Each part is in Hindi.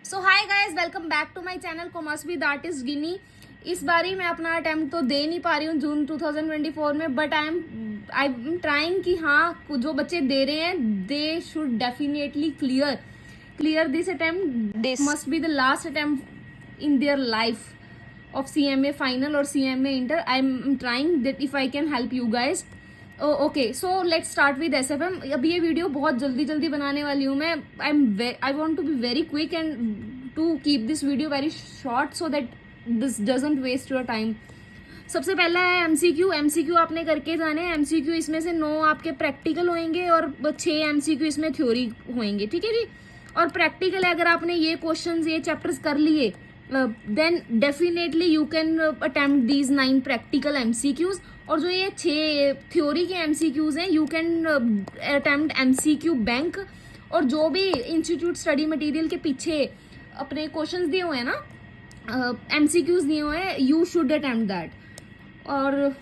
So hi guys, welcome back to my channel commerce with artist Gini. इस बारी मैं अपना अटेम्प्ट तो दे नहीं पा रही हूँ जून 2024 में, बट आई एम ट्राइंग कि हाँ, जो बच्चे दे रहे हैं they should definitely clear this attempt. This must be the last attempt in their life of CMA final or CMA inter. I'm trying that if I can help you guys. Okay, so let's start with SFM। अब ये वीडियो बहुत जल्दी बनाने वाली हूँ मैं। I want to be very quick and to keep this video very short so that this doesn't waste your time. सबसे पहला है MCQ आपने करके जाने हैं। MCQ इसमें से 9 आपके प्रैक्टिकल होंगे और 6 MCQ इसमें थ्योरी होंगे, ठीक है जी। और प्रैक्टिकल है, अगर आपने ये क्वेश्चंस ये चैप्टर्स कर लिए then definitely you can attempt these 9 practical MCQs। और जो ये 6 थ्योरी के MCQs हैं you can attempt MCQ bank. और जो भी इंस्टीट्यूट स्टडी मटेरियल के पीछे अपने क्वेश्चंस दिए हुए हैं ना, MCQs दिए हुए हैं, यू शुड अटेम्प्ट दैट। और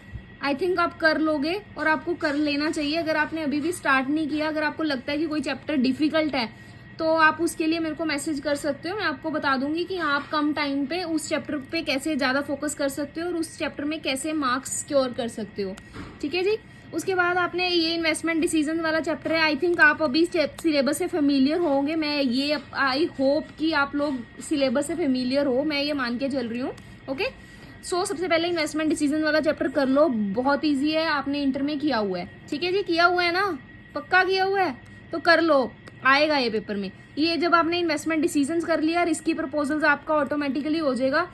आई थिंक आप कर लोगे और आपको कर लेना चाहिए। अगर आपने अभी भी स्टार्ट नहीं किया, अगर आपको लगता है कि कोई चैप्टर डिफिकल्ट है तो आप उसके लिए मेरे को मैसेज कर सकते हो। मैं आपको बता दूंगी कि आप कम टाइम पे उस चैप्टर पे कैसे ज़्यादा फोकस कर सकते हो और उस चैप्टर में कैसे मार्क्स सिक्योर कर सकते हो, ठीक है जी। उसके बाद आपने ये इन्वेस्टमेंट डिसीजन वाला चैप्टर है। आई थिंक आप अभी सिलेबस से फेमिलियर होंगे। मैं ये आई होप कि आप लोग सिलेबस से फेमिलियर हो, मैं ये मान के चल रही हूँ। ओके, सो सबसे पहले इन्वेस्टमेंट डिसीजन वाला चैप्टर कर लो, बहुत ईजी है, आपने इंटर में किया हुआ है, ठीक है जी। किया हुआ है ना, पक्का किया हुआ है तो कर लो, आएगा ये पेपर में। ये जब आपने इन्वेस्टमेंट डिसीजंस कर लिया, रिस्की प्रपोजल्स आपका ऑटोमेटिकली हो जाएगा।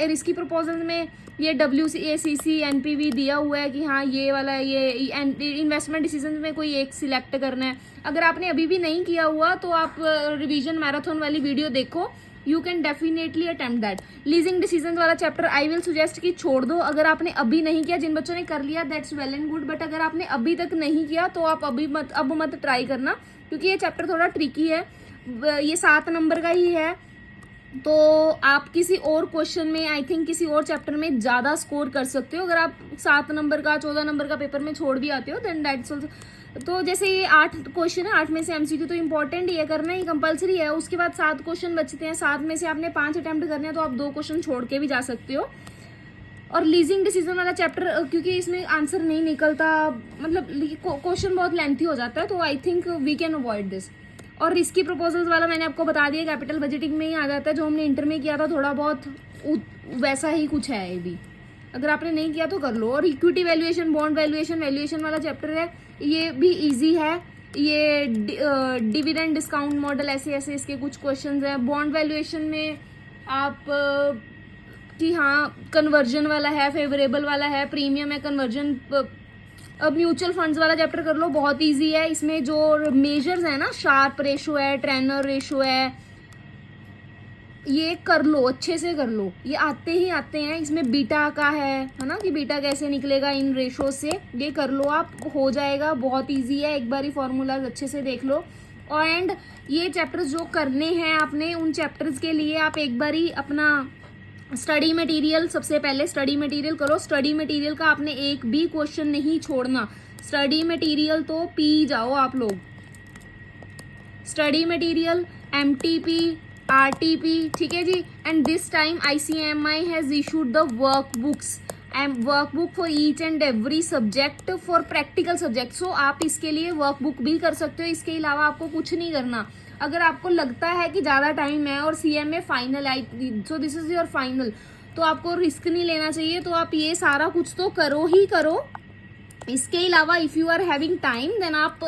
रिस्की प्रपोजल्स में ये WACC NPV दिया हुआ है कि हाँ ये वाला ये इन्वेस्टमेंट डिसीजंस में कोई एक सिलेक्ट करना है। अगर आपने अभी भी नहीं किया हुआ तो आप रिवीजन मैराथन वाली वीडियो देखो, you can definitely attempt that. Leasing decision वाला चैप्टर आई विल सुजेस्ट कि छोड़ दो, अगर आपने अभी नहीं किया। जिन बच्चों ने कर लिया that's well and good, but अगर आपने अभी तक नहीं किया तो आप अब मत ट्राई करना, क्योंकि ये चैप्टर थोड़ा ट्रिकी है। ये 7 नंबर का ही है, तो आप किसी और क्वेश्चन में आई थिंक किसी और चैप्टर में ज़्यादा स्कोर कर सकते हो। अगर आप 7 नंबर का 14 नंबर का पेपर में छोड़ भी आते हो देन दैट्स ऑल्सो। तो जैसे ये 8 क्वेश्चन है, 8 में से MCQ तो इंपॉर्टेंट ये करना ही कंपलसरी है। उसके बाद 7 क्वेश्चन बचते हैं, 7 में से आपने 5 अटेम्प्ट करने हैं तो आप 2 क्वेश्चन छोड़ के भी जा सकते हो। और लीजिंग डिसीजन वाला चैप्टर, क्योंकि इसमें आंसर नहीं निकलता, मतलब क्वेश्चन बहुत लेंथी हो जाता है, तो I think we can avoid this. और रिस्की प्रपोजल्स वाला मैंने आपको बता दिया, कैपिटल बजटिंग में ही आ जाता है, जो हमने इंटर में किया था, थोड़ा बहुत वैसा ही कुछ है ये भी। अगर आपने नहीं किया तो कर लो। और इक्विटी वैल्यूएशन, बॉन्ड वैल्यूएशन वाला चैप्टर है, ये भी ईजी है। ये डिविडेंड डिस्काउंट मॉडल ऐसे इसके कुछ क्वेश्चन है। बॉन्ड वैल्यूएशन में आप कि हाँ कन्वर्जन वाला है, फेवरेबल वाला है, प्रीमियम है, कन्वर्जन। अब म्यूचुअल फंड्स वाला चैप्टर कर लो, बहुत इजी है। इसमें जो मेजर्स है ना, शार्प रेशो है, ट्रेनर रेशो है, ये कर लो, अच्छे से कर लो, ये आते हैं। इसमें बीटा का है ना, कि बीटा कैसे निकलेगा इन रेशो से, ये कर लो आप, हो जाएगा, बहुत इजी है। एक बार ही फॉर्मूलाज अच्छे से देख लो। और एंड ये चैप्टर्स जो करने हैं आपने, उन चैप्टर्स के लिए आप एक बार ही अपना स्टडी मटेरियल, सबसे पहले स्टडी मटेरियल करो। स्टडी मटेरियल का आपने एक भी क्वेश्चन नहीं छोड़ना। स्टडी मटेरियल तो पी जाओ आप लोग। स्टडी मटेरियल, MTP, RTP, ठीक है जी। And this time ICMI has issued the workbooks and workbook for each and every subject for practical subject. So आप इसके लिए वर्कबुक भी कर सकते हो, इसके अलावा आपको कुछ नहीं करना। अगर आपको लगता है कि ज़्यादा टाइम है और CMA final I, so this is your final, तो आपको रिस्क नहीं लेना चाहिए, तो आप ये सारा कुछ तो करो ही करो। इसके अलावा if you are having time then आप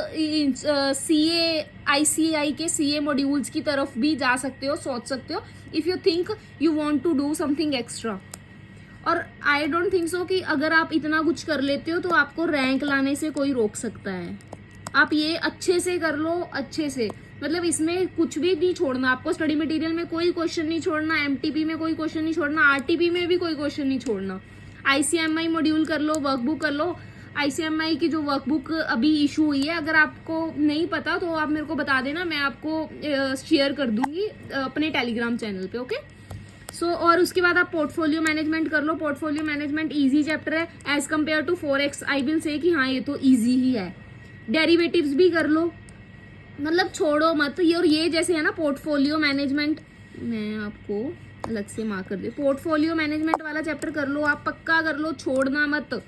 ICAI के CA मॉड्यूल्स की तरफ भी जा सकते हो, सोच सकते हो, if you think you want to do something extra. और आई डोंट थिंक सो कि अगर आप इतना कुछ कर लेते हो तो आपको रैंक लाने से कोई रोक सकता है। आप ये अच्छे से कर लो, अच्छे से, मतलब इसमें कुछ भी नहीं छोड़ना आपको। स्टडी मटेरियल में कोई क्वेश्चन नहीं छोड़ना, MTP में कोई क्वेश्चन नहीं छोड़ना, RTP में भी कोई क्वेश्चन नहीं छोड़ना। ICMI मॉड्यूल कर लो, वर्कबुक कर लो। ICMI की जो वर्कबुक अभी इशू हुई है, अगर आपको नहीं पता तो आप मेरे को बता देना, मैं आपको शेयर कर दूंगी अपने टेलीग्राम चैनल पे, ओके। सो और उसके बाद आप पोर्टफोलियो मैनेजमेंट कर लो। पोर्टफोलियो मैनेजमेंट ईजी चैप्टर है as compare to 4X। I will say कि हाँ ये तो ईजी ही है। डेरिवेटिव्स भी कर लो, मतलब छोड़ो मत ये। और ये जैसे है ना पोर्टफोलियो मैनेजमेंट, मैं आपको अलग से मार्क कर दे। पोर्टफोलियो मैनेजमेंट वाला चैप्टर कर लो, आप पक्का कर लो, छोड़ना मत,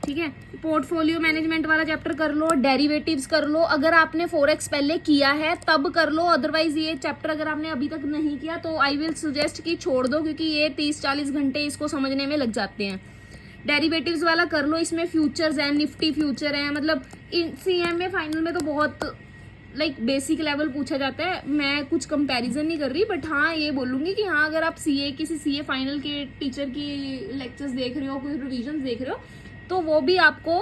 ठीक है। पोर्टफोलियो मैनेजमेंट वाला चैप्टर कर लो, डेरिवेटिव्स कर लो, अगर आपने फॉरेक्स पहले किया है तब कर लो, अदरवाइज ये चैप्टर अगर आपने अभी तक नहीं किया तो आई विल सजेस्ट कि छोड़ दो, क्योंकि ये 30-40 घंटे इसको समझने में लग जाते हैं। डेरिवेटिव्स वाला कर लो, इसमें फ्यूचर्स हैं, निफ्टी फ्यूचर है, मतलब सीएम में फाइनल में तो बहुत बेसिक लेवल पूछा जाता है। मैं कुछ कंपैरिजन नहीं कर रही, बट हाँ ये बोलूँगी कि हाँ अगर आप किसी सीए फाइनल के टीचर की लेक्चर्स देख रहे हो, कोई रिविजन देख रहे हो, तो वो भी आपको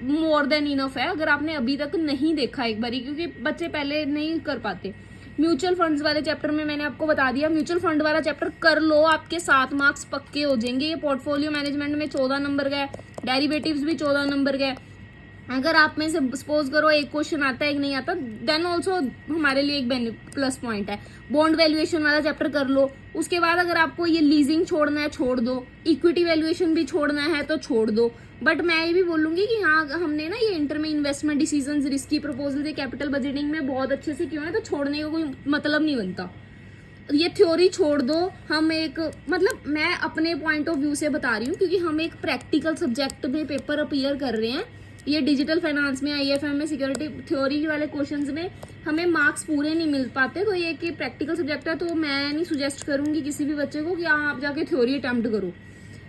मोर देन इनफ है अगर आपने अभी तक नहीं देखा एक बारी, क्योंकि बच्चे पहले नहीं कर पाते। म्यूचुअल फंड्स वाले चैप्टर में मैंने आपको बता दिया, म्यूचुअल फंड वाला चैप्टर कर लो, आपके 7 मार्क्स पक्के हो जाएंगे। ये पोर्टफोलियो मैनेजमेंट में 14 नंबर गए, डेरिवेटिव्स भी 14 नंबर गए। अगर आप में से सपोज करो एक क्वेश्चन आता है एक नहीं आता, देन ऑल्सो हमारे लिए एक प्लस पॉइंट है। बॉन्ड वैल्यूएशन वाला चैप्टर कर लो, उसके बाद अगर आपको ये लीजिंग छोड़ना है छोड़ दो, इक्विटी वैल्यूएशन भी छोड़ना है तो छोड़ दो। बट मैं ये भी बोलूंगी कि हाँ हमने ना ये इंटर में investment decisions, risky proposal, capital budgeting में बहुत अच्छे से क्यों है, तो छोड़ने का कोई मतलब नहीं बनता। ये थ्योरी छोड़ दो, हम एक मतलब मैं अपने पॉइंट ऑफ व्यू से बता रही हूँ, क्योंकि हम एक प्रैक्टिकल सब्जेक्ट में पेपर अपीयर कर रहे हैं। ये डिजिटल फाइनेंस में, आईएफएम में, सिक्योरिटी थ्योरी वाले क्वेश्चंस में हमें मार्क्स पूरे नहीं मिल पाते, तो ये कि प्रैक्टिकल सब्जेक्ट है, तो मैं नहीं सुजेस्ट करूंगी किसी भी बच्चे को कि आप जाके थ्योरी अटेम्प्ट करो।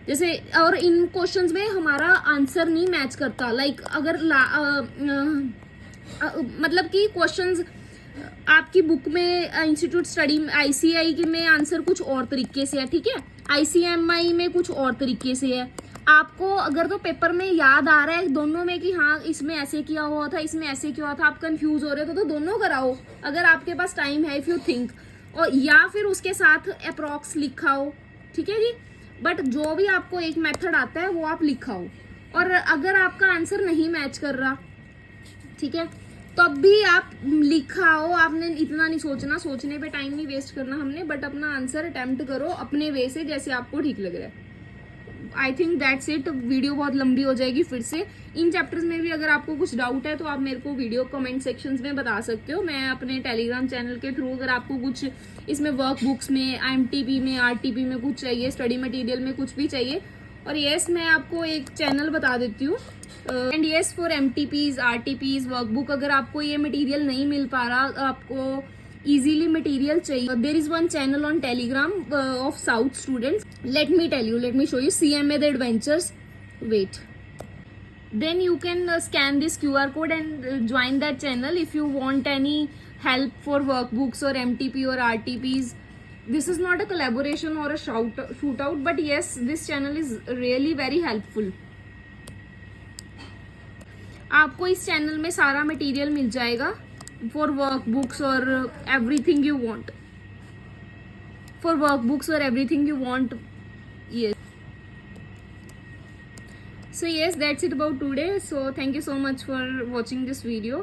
जैसे और इन क्वेश्चंस में हमारा आंसर नहीं मैच करता, अगर मतलब कि क्वेश्चंस आपकी बुक में इंस्टीट्यूट स्टडी आईसीआई के में आंसर कुछ और तरीके से है, ठीक है, आईसीएमआई में कुछ और तरीके से है। आपको अगर तो पेपर में याद आ रहा है दोनों में कि हाँ इसमें ऐसे किया हुआ था, इसमें ऐसे किया हुआ था, आप कंफ्यूज हो रहे हो तो दोनों कराओ अगर आपके पास टाइम है, इफ यू थिंक, और या फिर उसके साथ अप्रॉक्स लिखाओ, ठीक है जी। बट जो भी आपको एक मेथड आता है वो आप लिखाओ, और अगर आपका आंसर नहीं मैच कर रहा, ठीक है, तब भी आप लिखाओ। आपने इतना नहीं सोचना, सोचने पे टाइम नहीं वेस्ट करना हमने, बट अपना आंसर अटेम्प्ट करो अपने वे से, जैसे आपको ठीक लग रहा है। I think that's it. Video बहुत लंबी हो जाएगी फिर से। इन चैप्टर्स में भी अगर आपको कुछ डाउट है तो आप मेरे को वीडियो कमेंट सेक्शंस में बता सकते हो। मैं अपने टेलीग्राम चैनल के थ्रू, अगर आपको कुछ इसमें वर्कबुक्स में, IMTP में, RTP में कुछ चाहिए, स्टडी मटेरियल में कुछ भी चाहिए, और यस मैं आपको एक चैनल बता देती हूँ, and yes for MTPs, RTPs, workbook, अगर आपको ये मटेरियल नहीं मिल पा रहा, आपको easily material चाहिए, there is one channel on Telegram of South students. Let me show you CMA the adventures. Wait, then you can scan this QR code and join that channel if you want any help for workbooks or MTP or RTPs. This is not a collaboration or a shoot out, but yes, this channel is really very helpful. आपको इस चैनल में सारा मटेरियल मिल जाएगा for workbooks or everything you want, yes. So yes, that's it about today. So thank you so much for watching this video.